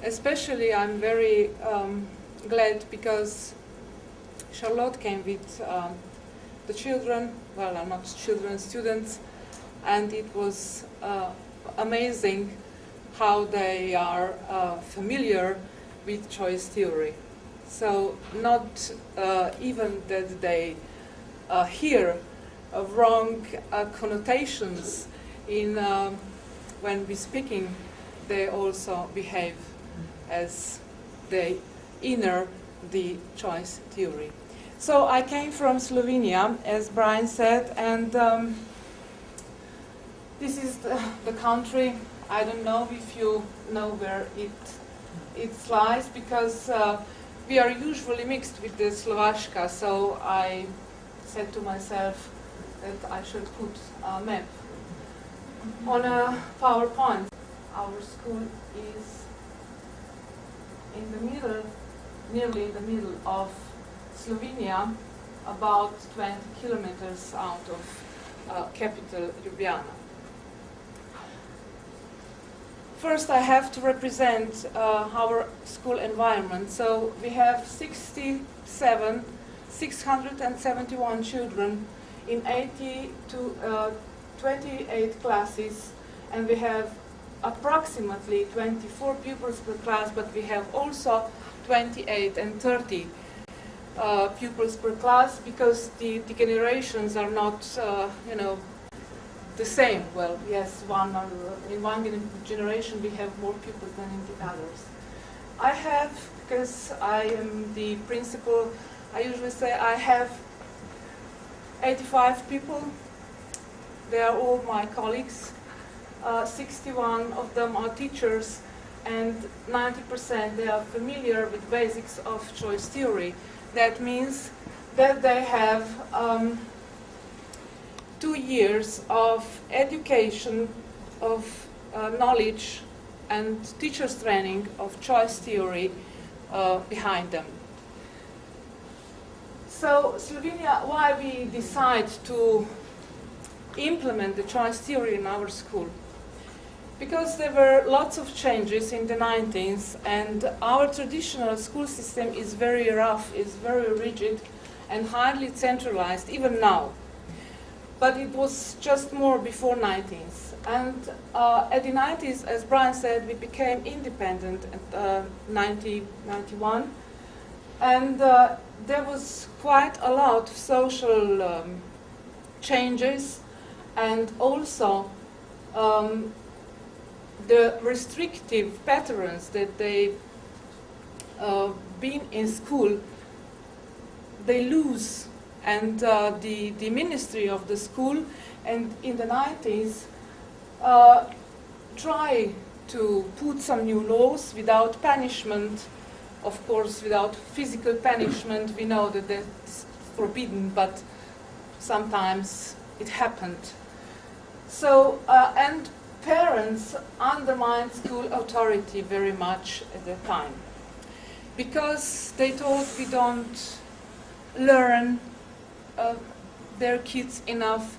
especially I'm very glad because Charlotte came with the children, well, not children, students, and it was amazing how they are familiar with choice theory. So not even that they hear wrong connotations in when we speaking, they also behave as they inner the choice theory. So I came from Slovenia, as Brian said, and this is the country. I don't know if you know where it lies, because we are usually mixed with the Slovakia, so I said to myself that I should put a map on a PowerPoint. Our school is in the middle, nearly in the middle of Slovenia, about 20 kilometers out of capital Ljubljana. First, I have to represent our school environment. So we have 671 children in 80 to 28 classes, and we have approximately 24 pupils per class, but we have also 28 and 30 pupils per class, because the generations are not, the same. Well, yes, in one generation we have more pupils than in the others. I have, because I am the principal, I usually say I have 85 people. They are all my colleagues. 61 of them are teachers, and 90% they are familiar with basics of choice theory. That means that they have 2 years of education, of knowledge and teachers training of choice theory behind them. So Slovenia, why we decide to implement the choice theory in our school? Because there were lots of changes in the 90s, and our traditional school system is very rough, is very rigid and highly centralized, even now. But it was just more before 90s. And at the 90s, as Brian said, we became independent at 91. And there was quite a lot of social changes, and also the restrictive patterns that they been in school, they lose, and the ministry of the school, and in the 90s try to put some new laws without punishment, of course without physical punishment. We know that that's forbidden, but sometimes it happened. So and parents undermined school authority very much at that time, because they thought we don't learn their kids enough,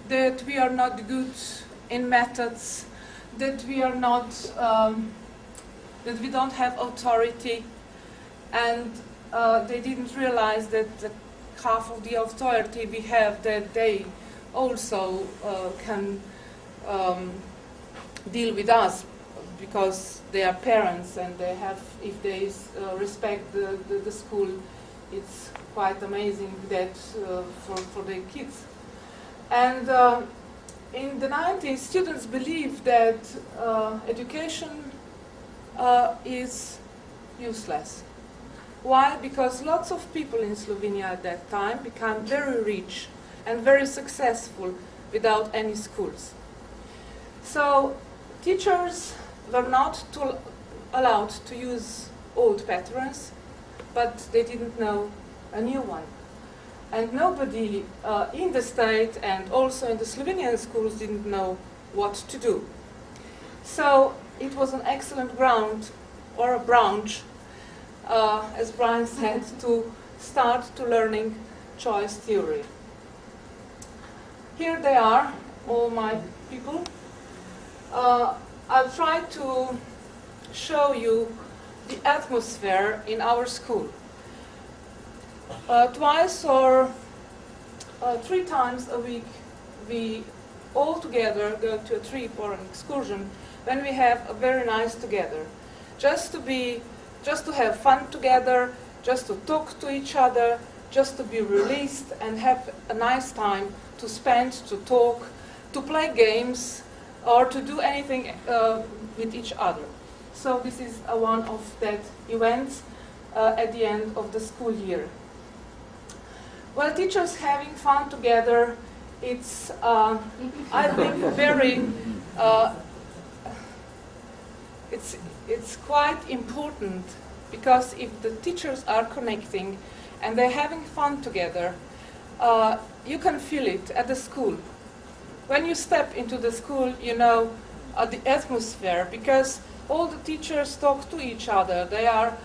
that we are not good in methods, that we are not, that we don't have authority, and they didn't realize that half of the authority we have, that they also can deal with us, because they are parents, and they have, if they respect the school, it's quite amazing that for their kids. And in the 90s, students believed that education is useless. Why? Because lots of people in Slovenia at that time became very rich and very successful without any schools. So teachers were not allowed to use old patterns, but they didn't know a new one. And nobody in the state and also in the Slovenian schools didn't know what to do. So it was an excellent ground, or a branch, as Brian said, to start to learning choice theory. Here they are, all my people. I'll try to show you the atmosphere in our school. Twice or 3 times a week we all together go to a trip or an excursion when we have a very nice together. Just to have fun together, just to talk to each other, just to be released and have a nice time to spend, to talk, to play games, or to do anything with each other. So this is one of that events at the end of the school year. Well, teachers having fun together, it's, I think, very, it's quite important, because if the teachers are connecting and they're having fun together, you can feel it at the school. When you step into the school, you know the atmosphere, because all the teachers talk to each other. They are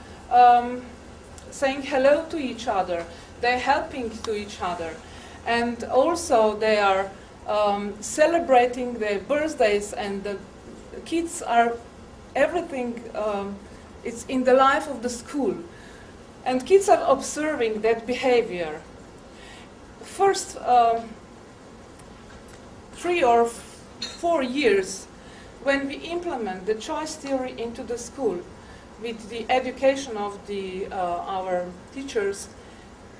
saying hello to each other. They're helping to each other. And also they are celebrating their birthdays, and the kids are everything, it's in the life of the school. And kids are observing that behavior. First 3 or 4 years, when we implement the choice theory into the school with the education of our teachers,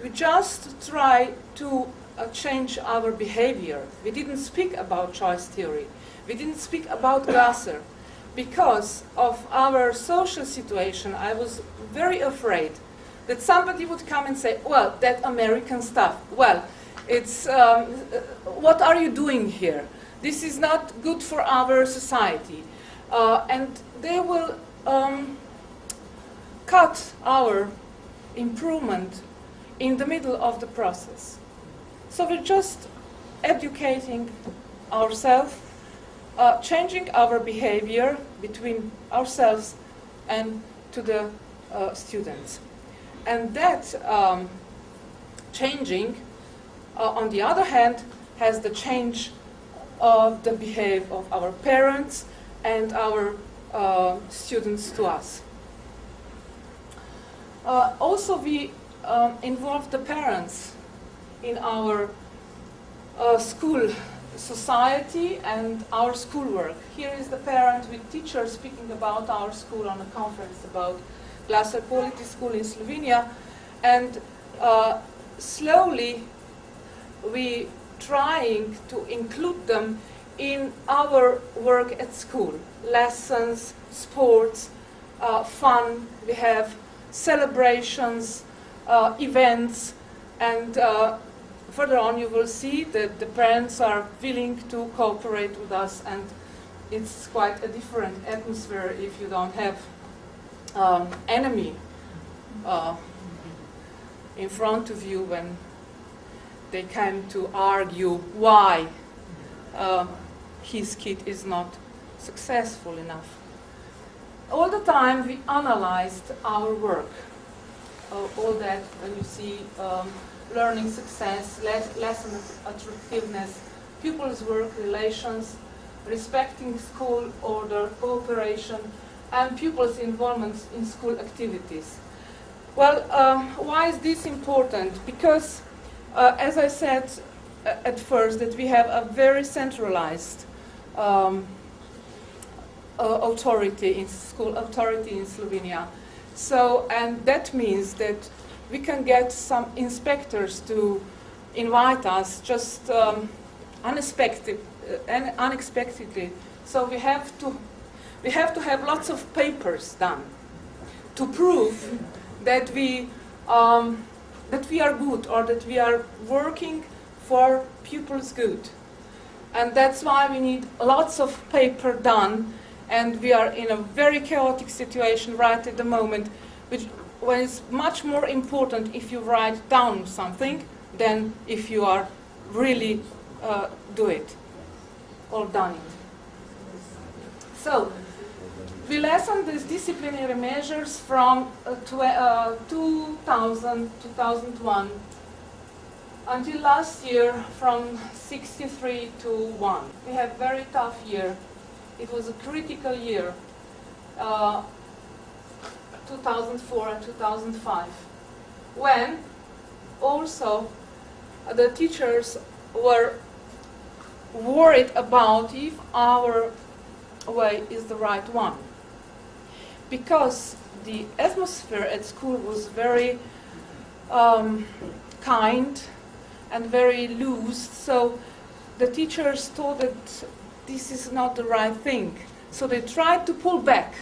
we just try to change our behavior. We didn't speak about choice theory. We didn't speak about Glasser. Because of our social situation, I was very afraid that somebody would come and say, well, that American stuff, well, it's, what are you doing here? This is not good for our society. And they will cut our improvement in the middle of the process. So we're just educating ourselves, changing our behavior between ourselves and to the students. And that changing, on the other hand, has the change of the behavior of our parents and our students to us. Also, we involve the parents in our school society and our schoolwork. Here is the parent with teachers speaking about our school on a conference about Glasser Quality School in Slovenia, and slowly we trying to include them in our work at school. Lessons, sports, fun, we have celebrations, events, and further on you will see that the parents are willing to cooperate with us, and it's quite a different atmosphere if you don't have enemy in front of you when they came to argue why his kid is not successful enough. All the time we analyzed our work. All that when you see learning success, lesson attractiveness, pupils' work relations, respecting school order, cooperation, and pupils' involvement in school activities. Well, why is this important? Because, as I said at first, that we have a very centralized authority in school authority in Slovenia. So, and that means that we can get some inspectors to invite us just unexpectedly. So we have to have lots of papers done to prove that we are good, or that we are working for pupils' good. And that's why we need lots of paper done, and we are in a very chaotic situation right at the moment, when it's much more important if you write down something than if you are really do it or done it. So we lessened these disciplinary measures from 2001 until last year from 63 to 1. We had a very tough year. It was a critical year. 2004 and 2005, when also the teachers were worried about if our way is the right one. Because the atmosphere at school was very kind and very loose, so the teachers thought that this is not the right thing. So they tried to pull back,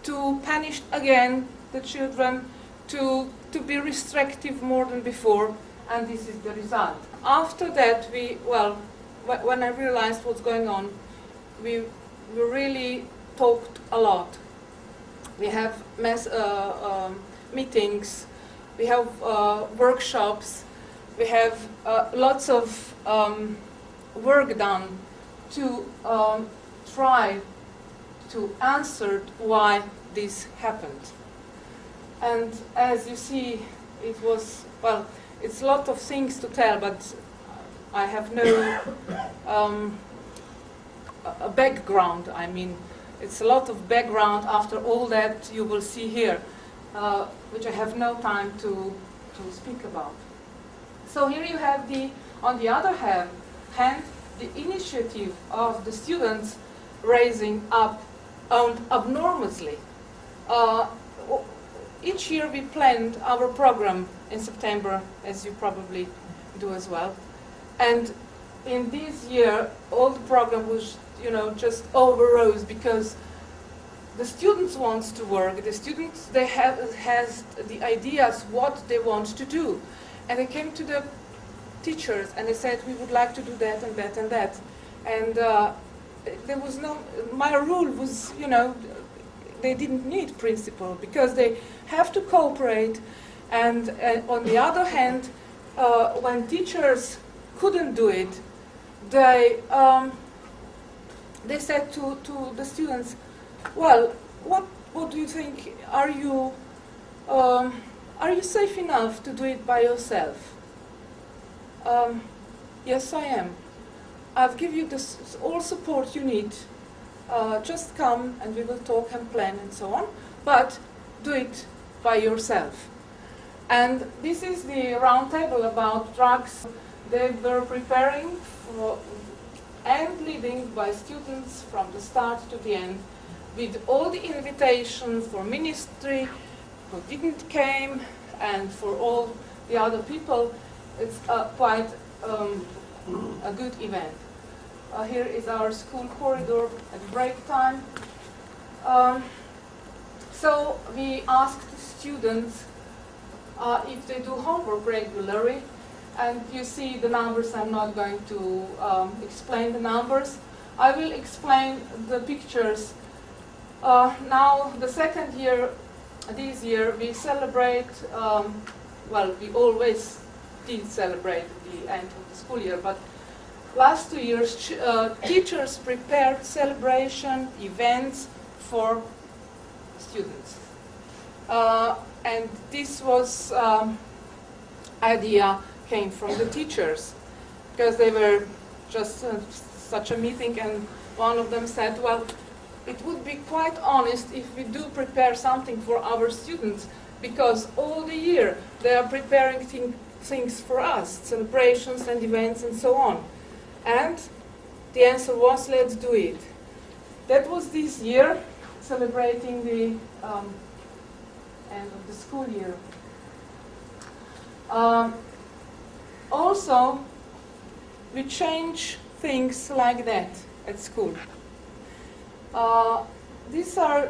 to punish again the children, to be restrictive more than before, and this is the result. After that, when I realized what's going on, we really talked a lot. We have meetings, we have workshops, we have lots of work done to try to answer why this happened. And as you see, it was, it's a lot of things to tell, but I have no a background. I mean, it's a lot of background after all that you will see here, which I have no time to speak about. So here you have on the other hand, the initiative of the students raising up abnormously. Each year we planned our program in September, as you probably do as well. And in this year, all the program was, just overrose because the students want to work. The students, they has the ideas what they want to do, and they came to the teachers and they said, we would like to do that and that and that. And there was no. My rule was, they didn't need principal because they have to cooperate. And on the other hand, when teachers couldn't do it, they said to the students, well, what do you think? Are you safe enough to do it by yourself? Yes, I am. I'll give you all support you need. Just come and we will talk and plan and so on, but do it by yourself. And this is the round table about drugs. They were preparing for and leading by students from the start to the end, with all the invitation for ministry who didn't came and for all the other people. It's quite a good event. Here is our school corridor at break time. So we asked students if they do homework regularly, and you see the numbers. I'm not going to explain the numbers. I will explain the pictures. Now, the second year, this year, we celebrate, we always did celebrate the end of the school year, but last 2 years, teachers prepared celebration events for students. And this was idea came from the teachers, because they were just such a meeting, and one of them said, well, it would be quite honest if we do prepare something for our students, because all the year they are preparing things for us, celebrations and events and so on. And the answer was, let's do it. That was this year, celebrating the end of the school year. Also, we change things like that at school. These are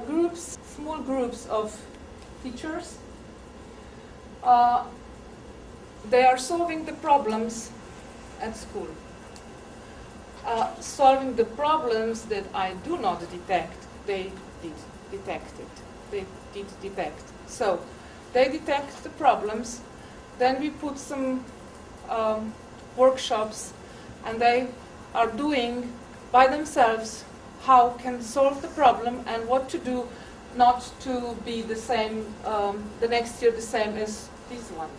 groups, small groups of teachers. They are solving the problems at school. Solving the problems that I do not detect, they did detect it. They did detect. So they detect the problems, then we put some workshops, and they are doing by themselves how can solve the problem and what to do not to be the same, the next year the same as this one.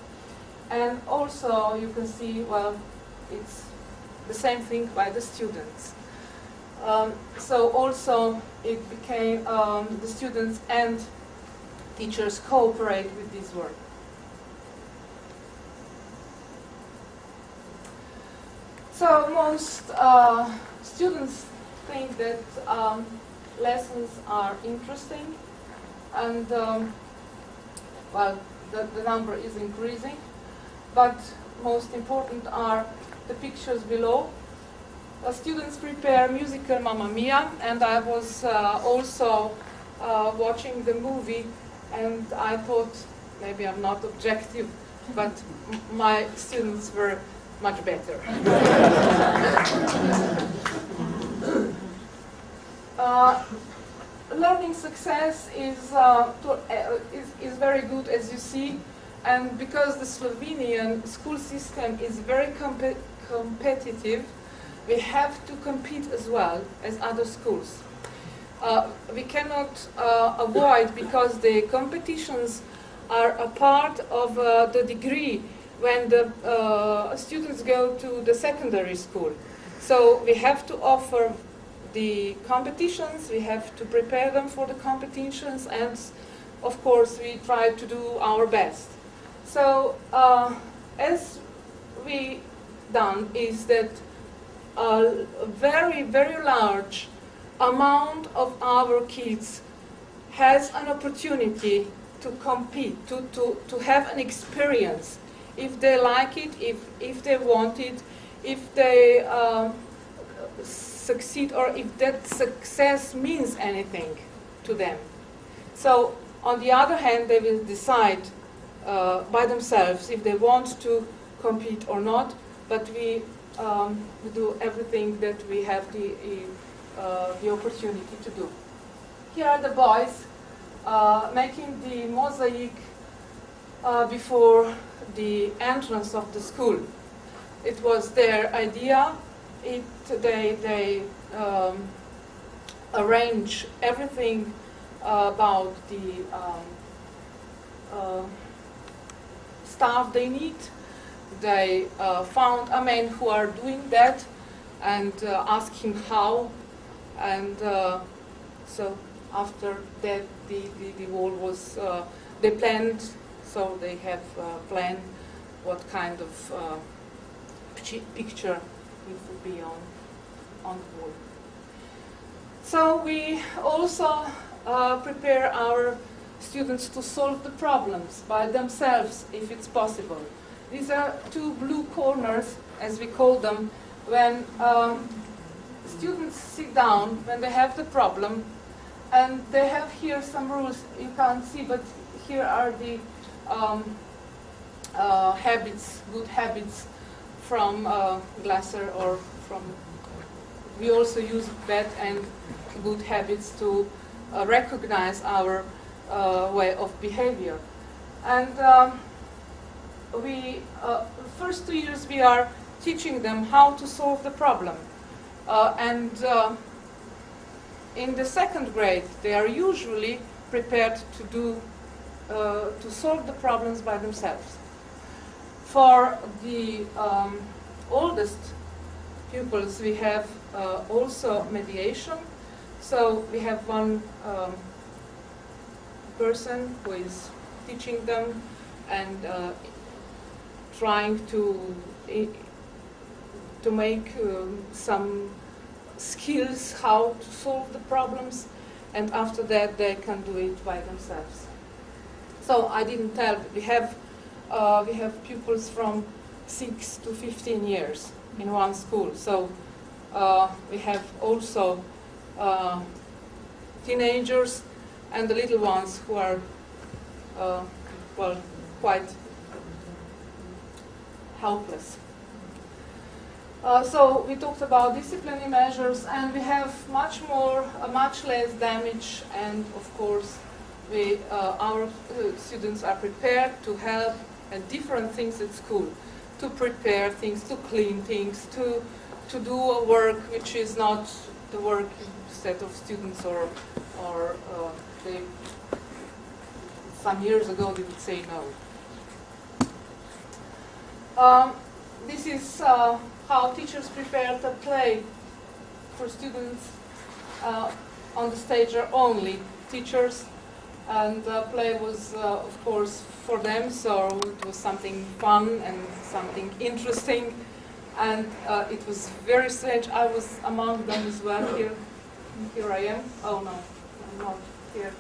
And also you can see, well, it's the same thing by the students. So also it became the students and teachers cooperate with this work. So most students think that lessons are interesting, and well, the number is increasing, but most important are the pictures below. Students prepare musical Mamma Mia, and I was also watching the movie, and I thought maybe I'm not objective, but my students were much better. Learning success is very good, as you see, and because the Slovenian school system is very competitive, we have to compete as well as other schools. We cannot avoid, because the competitions are a part of the degree when the students go to the secondary school. So we have to offer the competitions, we have to prepare them for the competitions, and of course we try to do our best. So as we done is that a very, very large amount of our kids has an opportunity to compete, to have an experience, if they like it, if they want it, if they succeed, or if that success means anything to them. So on the other hand, they will decide by themselves if they want to compete or not, but we do everything that we have the opportunity to do. Here are the boys making the mosaic before the entrance of the school. It was their idea. They arrange everything about the staff they need. They found a man who are doing that and asked him how, and so after that the wall was they planned, so they have planned what kind of picture it would be on the wall. So we also prepare our students to solve the problems by themselves if it's possible. These are two blue corners, as we call them, when students sit down, when they have the problem, and they have here some rules you can't see, but here are the habits, good habits from Glasser, or from, we also use bad and good habits to recognize our way of behavior. And first 2 years we are teaching them how to solve the problem. And in the second grade they are usually prepared to solve the problems by themselves. For the oldest pupils we have also mediation. So we have one person who is teaching them and trying to make some skills how to solve the problems, and after that they can do it by themselves. So I didn't tell, we have pupils from 6 to 15 years in one school. So we have also teenagers and the little ones who are well, quite helpless. So we talked about disciplinary measures, and we have much less damage, and of course our students are prepared to help at different things at school, to prepare things, to clean things, to do a work which is not the work set of students, or they, some years ago they would say no. This is how teachers prepare the play for students. On the stage are only teachers, and play was, of course, for them, so it was something fun and something interesting, and it was very strange. I was among them as well. Here I am. Oh no, I'm not here.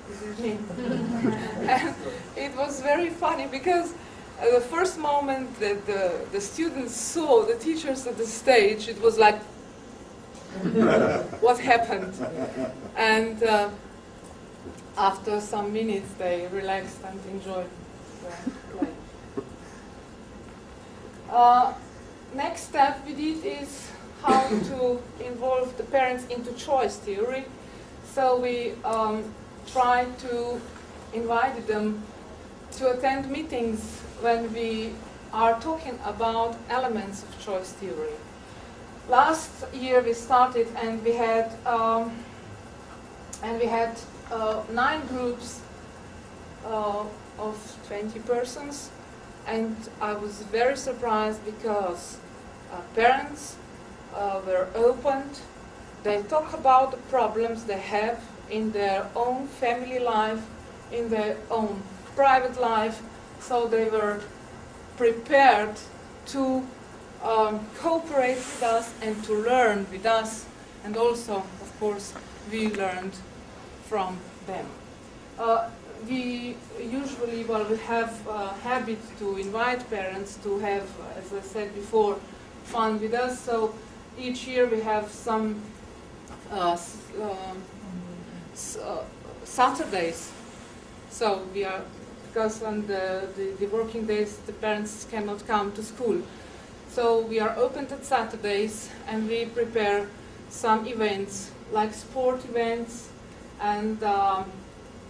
This is me. And it was very funny because the first moment that the students saw the teachers at the stage, it was like, what happened? And after some minutes, they relaxed and enjoyed the play. Next step we did is how to involve the parents into choice theory. So we tried to invite them to attend meetings when we are talking about elements of choice theory. Last year we started and we had 9 groups of 20 persons, and I was very surprised because parents were opened. They talk about the problems they have in their own family life, in their own private life, so they were prepared to cooperate with us and to learn with us, and also, of course, we learned from them. We usually, we have a habit to invite parents to have, as I said before, fun with us. So each year we have some Saturdays. So we are, because on the working days the parents cannot come to school. So we are open at Saturdays and we prepare some events like sport events and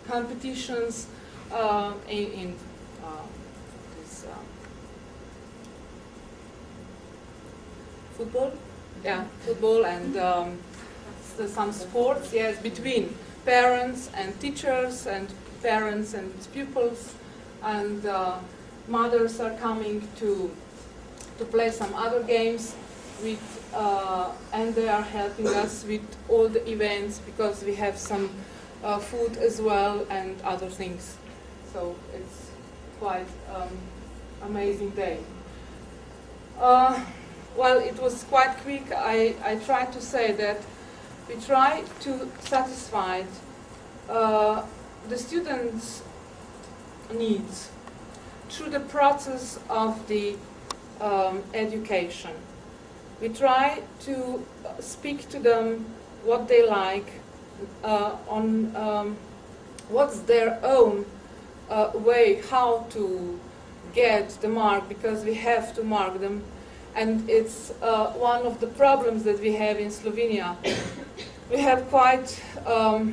competitions in this football, football and some sports, yes, between parents and teachers and parents and pupils, and mothers are coming to play some other games with, and they are helping us with all the events because we have some food as well and other things. So it's quite amazing day. Well, it was quite quick. I tried to say that we try to satisfy the students' needs through the process of the education. We try to speak to them what they like, on what's their own way how to get the mark, because we have to mark them. And it's one of the problems that we have in Slovenia. We have quite, well,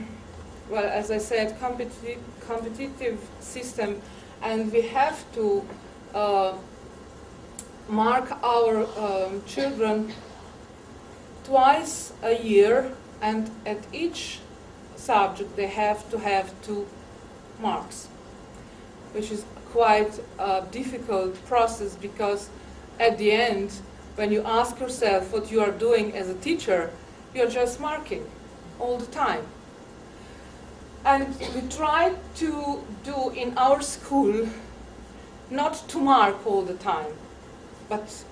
as I said, competitive system, and we have to mark our children twice a year, and at each subject they have to have 2 marks, which is quite a difficult process, because at the end, when you ask yourself what you are doing as a teacher, you're just marking all the time. And we try to do in our school not to mark all the time, but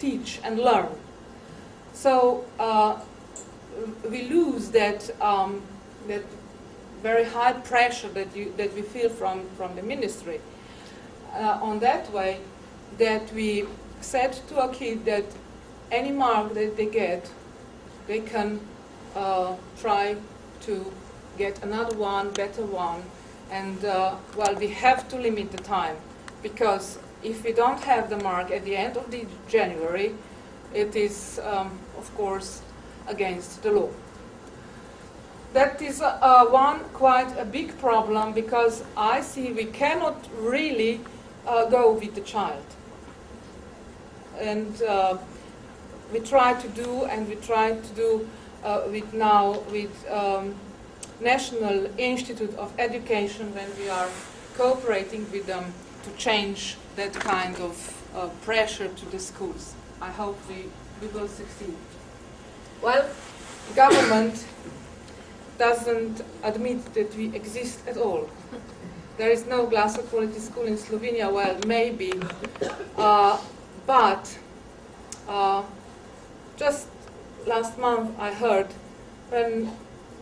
teach and learn. So we lose that that very high pressure that we feel from the ministry. On that way, that we said to a kid that any mark that they get, they can try to get another one, better one, and well, we have to limit the time, because if we don't have the mark at the end of the January, it is, of course, against the law. That is one quite a big problem, because I see we cannot really go with the child. And we try to do, and we try to do with now with National Institute of Education, when we are cooperating with them to change that kind of pressure to the schools. I hope we will succeed. Well, government doesn't admit that we exist at all. There is no glass quality school in Slovenia. Well, maybe, but just last month I heard when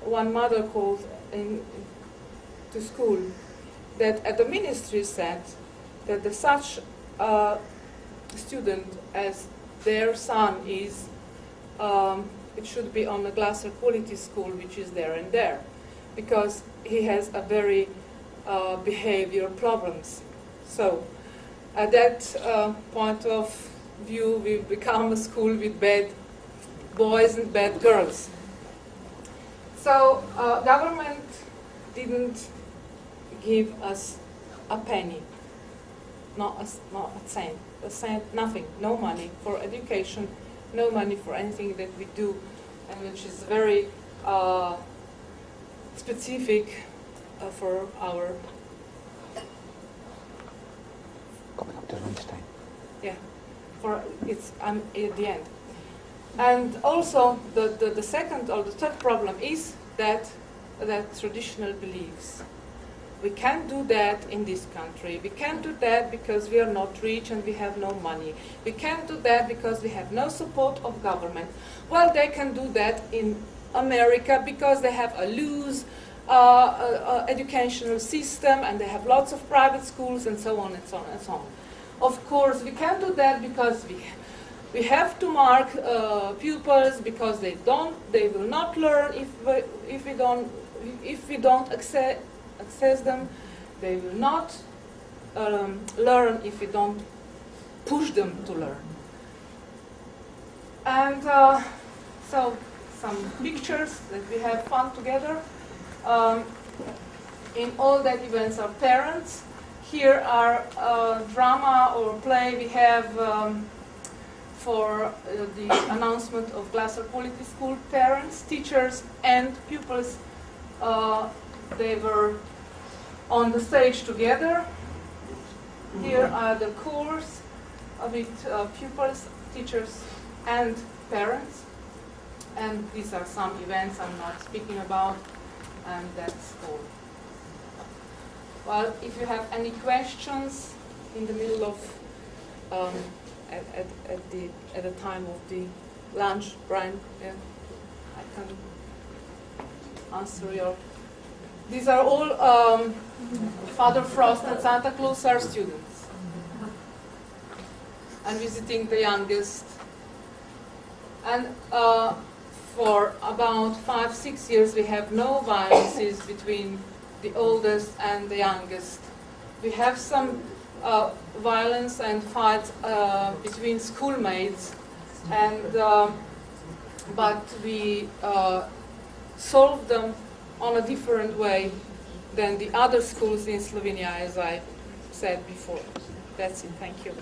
one mother called to school that at the ministry said that such student as their son is, it should be on a glass quality school, which is there and there, because he has a very behavior problems. So at that point of view, we become a school with bad boys and bad girls. So government didn't give us a penny, not a cent, nothing, no money for education, no money for anything that we do, and which is very specific for our. Yeah, for it's at the end. And also the second or the third problem is that traditional beliefs. We can't do that in this country. We can't do that because we are not rich and we have no money. We can't do that because we have no support of government. Well, they can do that in America because they have a loose educational system and they have lots of private schools and so on and so on and so on. Of course, we can't do that because we have to mark pupils because they will not learn if we don't access them. They will not learn if we don't push them to learn. And so some pictures that we have fun together. In all that events are parents. Here are drama or play we have for the announcement of glass quality school. Parents, teachers and pupils, they were on the stage together. Here are the chorus with pupils, teachers and parents. And these are some events I'm not speaking about, and that's all. Well, if you have any questions in the middle of at the time of the lunch, Brian, yeah, I can answer your. These are all Father Frost and Santa Claus are students. I'm visiting the youngest, and for about 5-6 years we have no violences between the oldest and the youngest. We have some violence and fights between schoolmates, and but we solve them on a different way than the other schools in Slovenia, as I said before. That's it. Thank you.